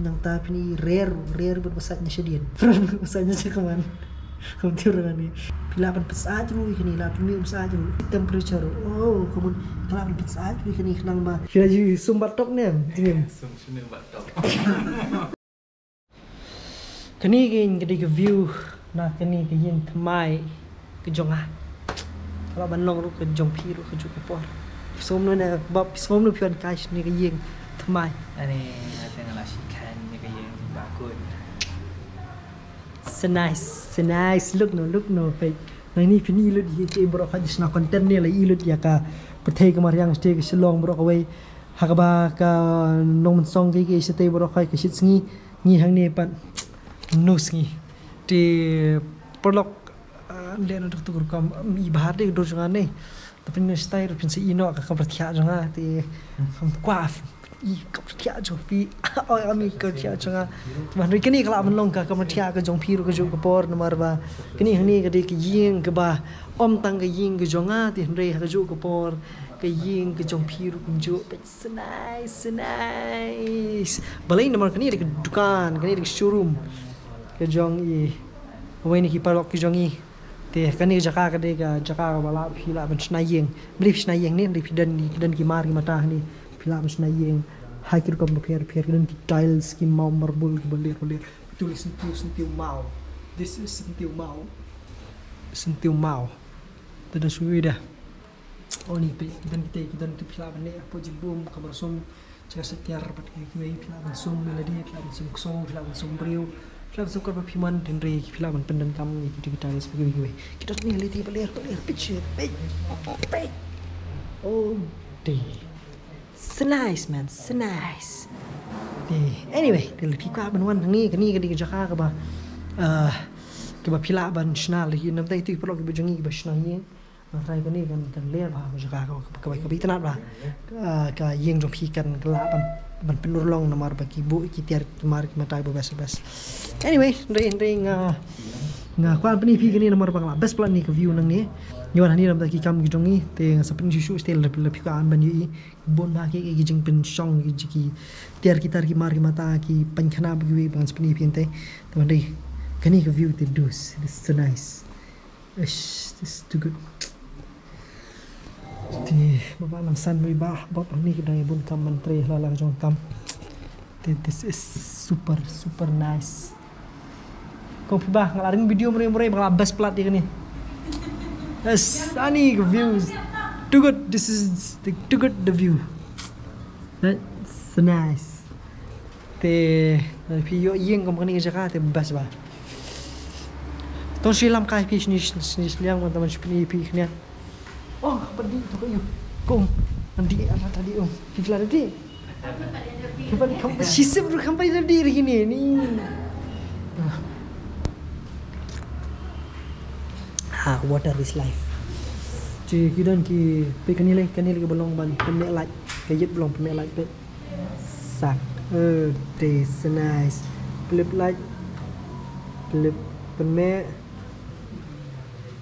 yang tapi ni rare berbesarnya sedian. Berbesarnya cakaman. Hampir dengan ni. Pilapan pesat dulu ikan ni, lapan mil pesat dulu. Temperature. Oh, kemudian kelapan pesat dulu ikan ni kenang bah. Kira je sumbat top ni, tinggal. Sumber batok. Kani gin ketika view nah kani ke yin thamai ke jong ah. Kalau banong ru ke jong pi ru ke juk ke por. Som no na bab som no pian kai ni ke yin thamai. Ani tengah lasikan ni kaya bakun. So nice. Look no. Pe. Nah ini pini ilut ye ke bro hadis na content ni la ilut ya ka pertai ke mariang stay ke Shillong bro away. Hakaba ka nong song ke stay bro khai ke shit ngi hang ni pan nus ngi di perlok dia nak tukar kam i bahar de do jangan ni tapi ni style pun si ino ka pertia jangan ti ham kuaf i ka pertia jo pi oi ami ka pertia jangan man kini kala menong ka pertia ka jong pi ru ka jo ka por nomor ba kini hang ni ka de ke ying ke ba om tang ke ying ke jonga ti hre ka jo ka por ke ying ke jong pi ru ka jo so nice balai nomor kini de dukan kini de showroom ke jong i awai ni ki parok ki jong i te kani jaka ka de ka jaka bala phila ban snai yeng bri snai yeng ni ri dan ki mar ki mata ni phila ban snai yeng hakir kom per dan ki tiles ki mau marble ki belir betul sentiu mau this is sentiu mau tada suwi dah oh ni pe dan tu phila ban ni apo jibum kamar som jaka setiar pat ki phila ban som melodi phila ban som phila ban som brio Film suka berpiman dan rei film pendan kamu ni kita sebagai gue. Kita ni leti belir picture. Oh, day. So nice man, so nice. Day. Anyway, dari pika banwan ni kani kadi jaka ke ba pila ban snal hi nam tai tu perlu ke bajangi ke snal ni. Trai kani kan ler ba jaka ke ba tanat ba. Ka yeng jom pikan kelapan ban penur long nomor bagi bu ki tiar kemar matai bebas. Anyway, ring kwan pani pi kini nomor bang best plan ni ke view nang ni. Nyawan ni ram ta ki kam ki jongi te sapin shu stel lebih kan ban yi bon ba ki jing pen song ki tiar ki mar ki mata ki pankhana bagi bang sapin pi ente. Teman dei kani ke view te dus. This is so nice. This is too good. Thì bapa làm san với ba bapa ni kedai bun kam menteri lalang jong kam. This is super nice. Kau pibah ngalaring video mereka best plat dia ni. Yes, ani views too good. This is too good the view. That's so nice. Te video yang kau kani Jakarta best ba. Tong silam kai pi ni liang teman-teman seperti pi ni. Oh, pergi tu kayu. Kom. Nanti apa tadi om? Kita tadi. Kamu sisip dulu kamu tadi begini ni. Water is life. Cik kidan ki kani lagi belum ban pemek light. Kayit belum pemek light bet. Sak. This nice. Flip light. Flip pemek.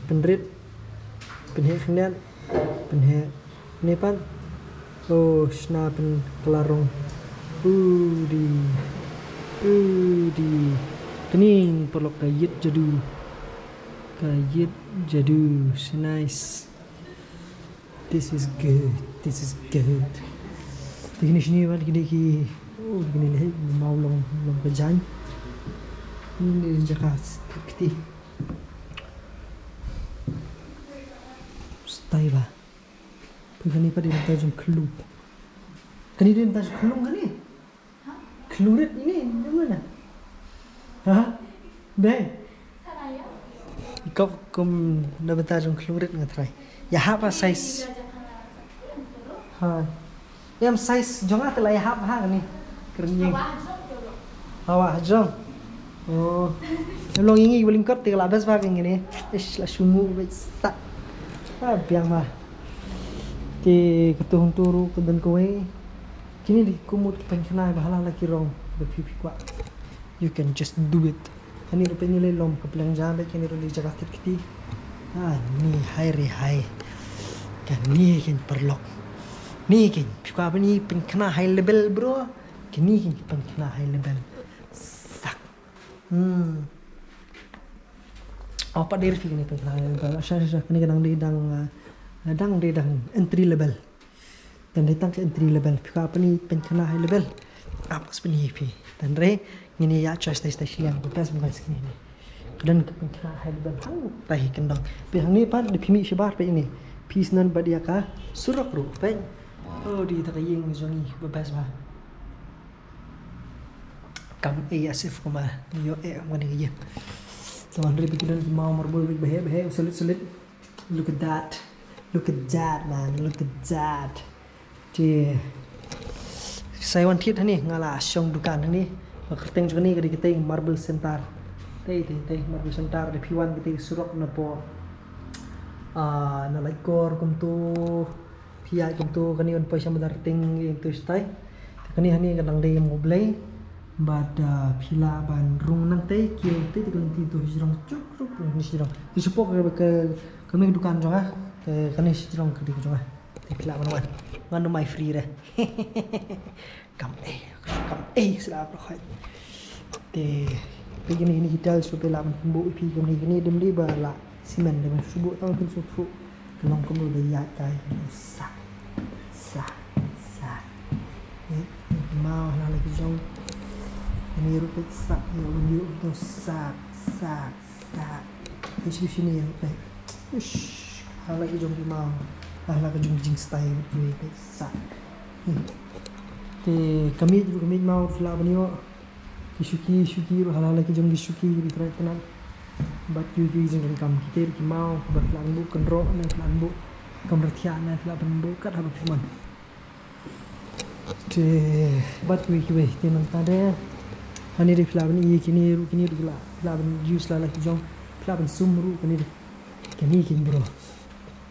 Penrit. Penhek kemudian penhek ni pan oh sna pen kelarong di kening perlu kayit jadu so nice. This is good begini sini pan ki oh begini leh mau long kejan ini Jakarta kiti style lah. Pagani pa din tajong clue. Kani din tajong clue kani? Clue ini mana? Hah? Deh. Ikaw kum dapat tajong clue nggak try. Ya apa size? Ha. Yang size jangan telah ya apa kani? Kerenjing. Hawa jong. Oh. Long ini boleh kot tiga labas pakai ini. Ish lah sumu besar. Biang lah. Di ketuhung turu kedan kowe. Kini di kumut pengkenai bahala lagi rong berpipi kuat. You can just do it. Ani rupanya le lom ke pelang jambe kini ro di Jakarta kiti. Ni hai. Kan ni kan perlok. Ni kan pika apa ni pengkena high level bro. kini penkena high level sak apa dari kini penkena high level asal kini kadang dang entry level dan datang ke entry level pika apa ni penkena high level apa sebenarnya pi dan re ini ya choice station yang bebas bukan segini ni dan penkena high level hang tahi kendang pihang ni pan di pimi sibar pe ini peace nan badia ka surak ru pen oh di takayeng zongi bebas ba kam asif kuma yo mana ye teman dari pikiran mau marbul behe sulit look at that man look at that di saya wantit ni ngala syong dukan ni keteng juga ni keteng marble center teh marble center di piwan kita surok na po na laikor kumtu pia kumtu kani on poisa madarting itu stai kani hani kadang dei moblay bada pila ban rung nang teh kio teh tikung tu hijrong cuk ni hijrong di support ke kami dukan jonga ke kani hijrong ke di jonga teh pila ban nganu my free re kam sedap roh teh begini ini kita supaya lawan pembu pi kami dem di bala simen dem subuh tahun tu sufu kelong kamu dah ya kai sa mau nak lagi jong ini rupet sak ya unjuk tu sak di sini ya pe ush hala ke jong mau hala ke jong jing style ni pe sak te kami mau fla banio kisuki ru hala ke jong kisuki di terakhir bat yu jing kam kita ki mau bat lambu kendro na lambu kamratian na lambu kat habis cuman te bat wi te nang tade hani di flaban kini ru flaban juice la ki jong flaban sumru kini bro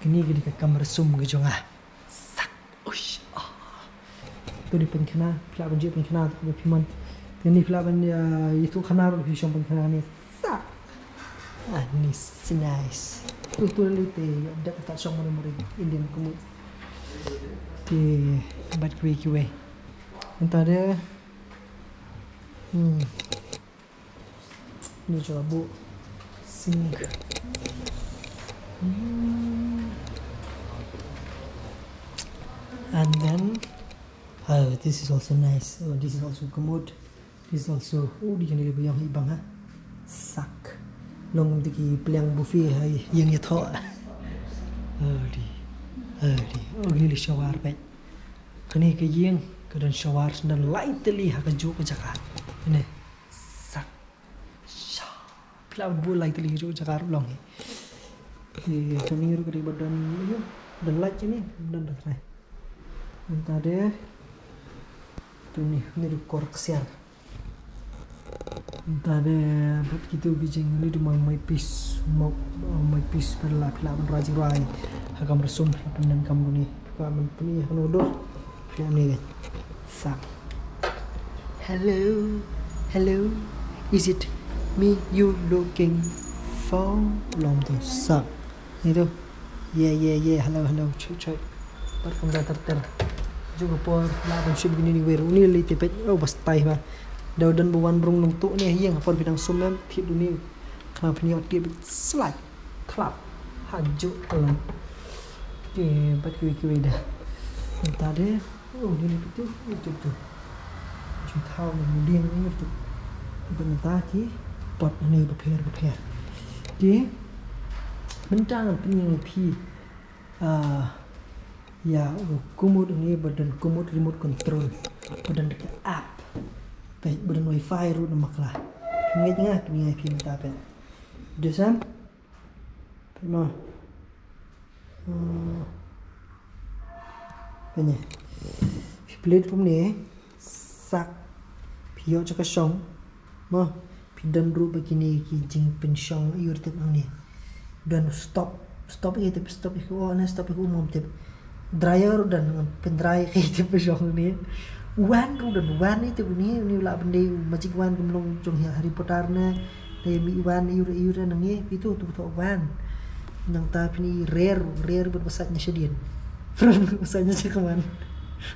kini ke kamar sum ke jong sak ush tu di penkena flaban je penkena tu piman ini flaban itu khana ru hisham penkena ni sak ni nice tu lite ada tak song mori Indian kamu di bat kiwe entah dia ini coba bu sing and then this is also nice this is also commode this is also di kan lebih yang ibang ha sak long tiki peliang buffet hai yang ya tho di ini shower pe kini ke yang kedan shower dan lightly ha kaju ke jakar ini sak sha plau bu lightly ju jakar long ni kami ru ke badan yo dan light ini dan rai entah deh tu ni ru korek siar entah deh buat gitu bijing ni di my piece perlah plau rajin rai agam resum dan kamu ni kamu ni hanodor ni sak hello is it me you looking for long tu sak itu yeah hello cuy par kamera tertel juga por laban sub gini weru ni li tepet bas tai ba daw dan buwan brung nung tu ni yang por bidang sumem thit ni kenapa ni oti slide clap haju kalau di bat kiwi dah entah deh ni itu tahu kemudian ini itu bentar ki pot ni prepare di bentang pening pi ya kumut ni badan kumut remote control badan dekat app baik badan wifi ru namaklah ngejengah ni pi minta pe desam pema ini platform ni sak pio cho ka song mo pidan ru begini ki jing pensyong iur tep ni dan stop itu stop itu umum tep dryer dan pendry ki tep pensyong ni wan ru dan wan itu ni la bende macik wan gemlong jong Harry Potter na dai mi wan iur nang ni itu tu wan nang ta ni rare berbesarnya sedian besarnya cekaman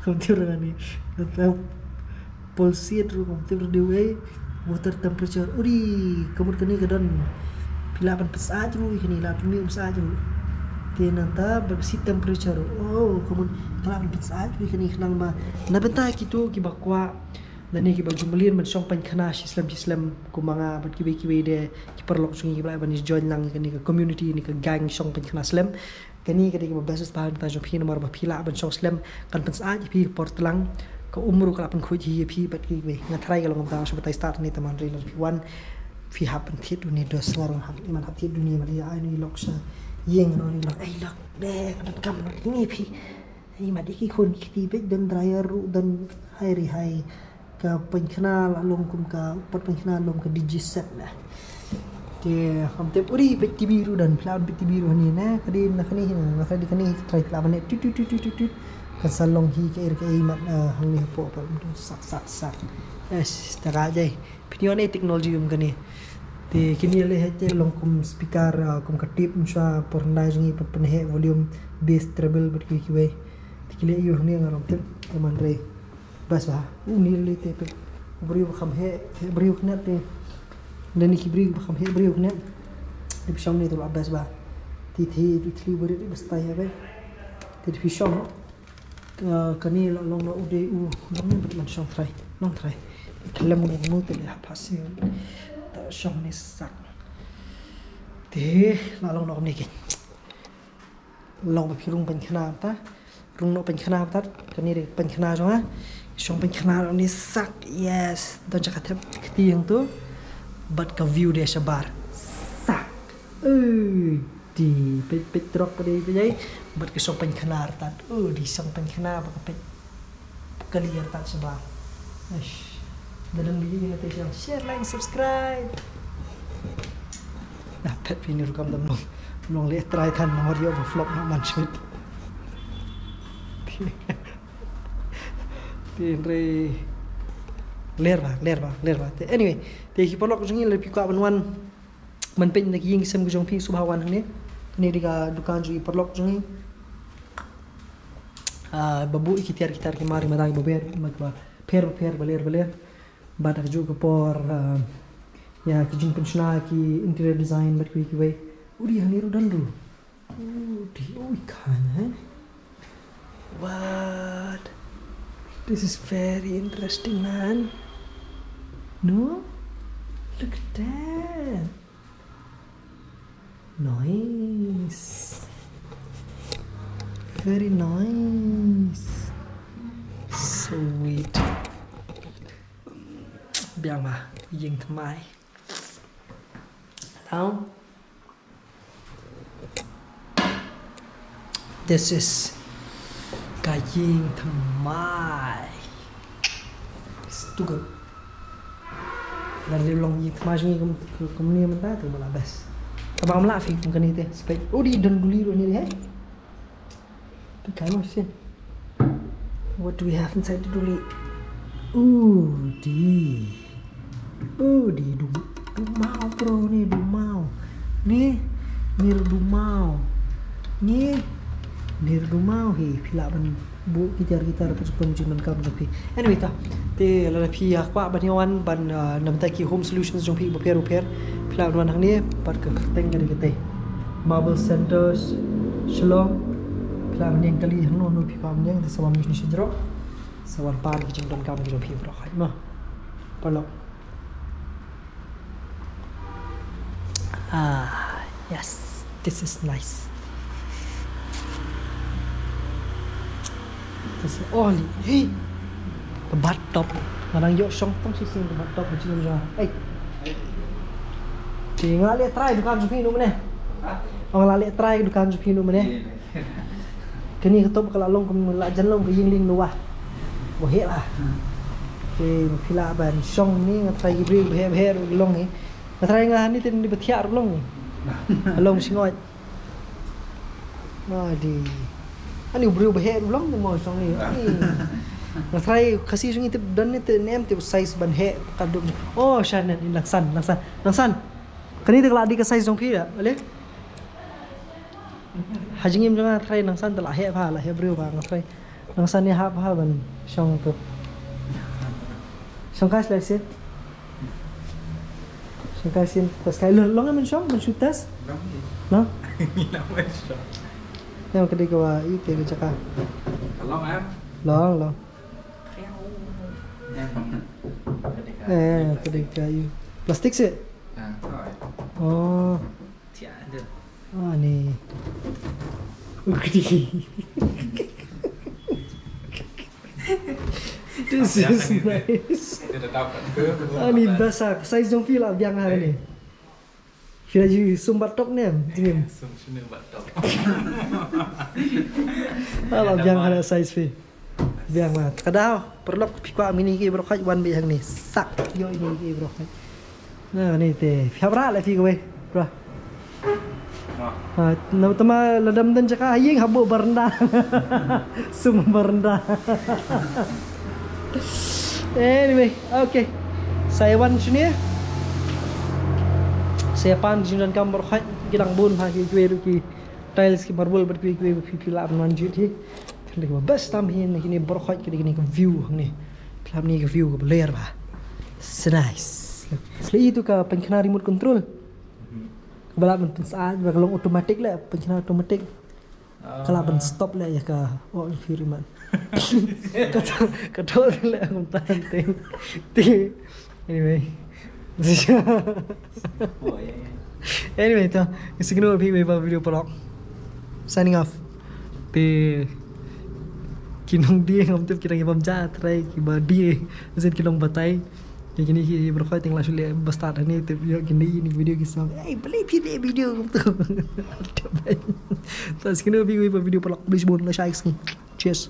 hampir ni tetap pulsate ru kom te dewe water temperature uri kamut kani kadon pila pan pesa ru kini la pumi pesa ru te nanta bersih temperature oh kamut kala pan pesa ru kini kenang ma na benta kitu ki bakwa dan ni ki baju melin man song pan khana Islam ko mga bat ki de ki perlok sungi ki bla ban join lang kani ka community ni ka gang song pan khana Islam kani kadi ki basis bahan ta jo phi nomor ba phila ban song Islam kan pan sa phi portlang ka umru kala pan khuji phi bat ki be ngatrai ka long ta so batai start ni taman ri phi wan phi happen thit ni dos ngarong hak iman hak thit dunia ma ai ni lok sa yeng no ni lok ai lok de kan kam ni phi ai ma di ki khun ki be dan dryer ru dan hai ri hai ka penkenal alum kum ka pot penkenal alum ka DJ set na te ham te puri peti biru dan cloud peti biru ni na kadi na kani na kadi kani try la bane tut ka salong hi ka ir ka imat hang ni po pa sak es taga jai pion ni teknologi kani te kini le hete long kum speaker kum ka tip msa por ndai ni pot penhe volume bass treble bet ki we tikile yu ni ngarom te man re bas ba ni te pe brio kham he brio khna te dani ki brio kham he brio khna te pisham ni to bas ba ti thli bari ti bas tai habe te pisham kani long no ude u long ni man shong try long try klam mo te le phasi ta shong ni sak te la long no ni ki long ba phirung pan khna ta rung no pan khna ta kani re pan khna jo ha Song pen kenal ni sak yes dan cakap tiang tu but ka view dia sabar sak di pet drop pada dia but ke song pen kenal tat di song pen kenal ba pet kalian tat sabar ish dalam video ni nanti share like subscribe nah pet ini rukam dam long le try than audio overflow na man shit re ler ba anyway te ki polok jong le pi ka ban man pen na ying sem jong pi subhawan ne ni diga dukan ju polok jong babu ikitar ki mari madang baber magba per baler badak ju ko por ya ki jing pensiona ki interior design bat ki we uri haniru dandu di oi kan what this is very interesting, man. No? Look at that. Nice. Very nice. Sweet. Biang mà, dừng thầm mai. Now, this is Kaying Thamai. It's too good. Dari long ying thamai ni kum ni menta tu malah best. Abang melak fi kum kani te spek. Oh di dan duli ro ni he. Tu kan mesin. What do we have inside the duli? Di dumau bro ni dumau. Ni dumau. Ni rumah he pila ban bu gitar ke sukum junan kam tapi anyway ta te la phi akwa ban yawan ban namta ki home solutions jong phi repair pila ban hang ni par ke teng dari kete marble centers shalom pila ban yang kali hang no phi kam yang sawan ni sidro sawan pan ki junan kam jong phi bro khai ma palok yes, this is nice. This is all hey the bat top ngarang yo song tong si sing the bat top macam mana eh tinggal lihat try dukan Sofi nu mana orang lihat try dukan Sofi nu mana kini ketop kalau long kum la jan long ke yingling nu wah bo he lah ke pila ban song ni ngatrai gibri he long ni ngatrai ngah ni tin di betiak long ni long singot di ani bro behe long mo song ni na try kasi sung itip dan ni nem tip size ban he kadum oh shan ni langsan kani de ladi ka size song phi ale hajingim janga try langsan tala he pha la he bro ba try langsan ni ha ban song tu Sangka slice. Sangka sin tas kai long man shong man shoot-tas. No? Lama siya. Yang kedai kawa ite ke caka. Long em. Long. Kedai kayu. Plastik sih? Rồi. Oh. Chả được. Ah ni. Kedai. This is nice. Dia dah dapat ke? Ah ni basah. Size jong feel lah biang hari ni. Kira you sumbat tok ni, jengim. Sum sini batok. Alah biang ada size fi. Biang mah. Kadang perlu pikwa mini ki bro khai wan bi hang ni. Sak yo ini ki bro khai. Nah ni teh. Fiabra lah fi kowe. Bro. Ha, nama tama ladam dan cakap aying habuk berendah. Semua berendah. Anyway, okay. Saya wan sini. Saya pan jinan kam berkhat gilang bun ha ki ki tiles ki marble ber ki la man jit hi. Kali ba best tam hin ni berkhat ki ni view hang ni. Kelam ni ke view ke beler ba. So nice. Selain itu ka penkena remote control. Balap man saat kalau otomatik lah pencana otomatik. Kalau ban stop lah ya ka oh fury man. Kata lah aku tante. Anyway. Anyway तो इसी के नोट भी मेरा वीडियो पर signing off पे kinong dia ngam tu kira ngam ja try ki ba dia zen kinong batai yang kini ki berkhoi teng la shule basta ni tu kini ni video ki song hey beli video ngam tu तो इसके नोट भी मेरा वीडियो पर please bon la share cheers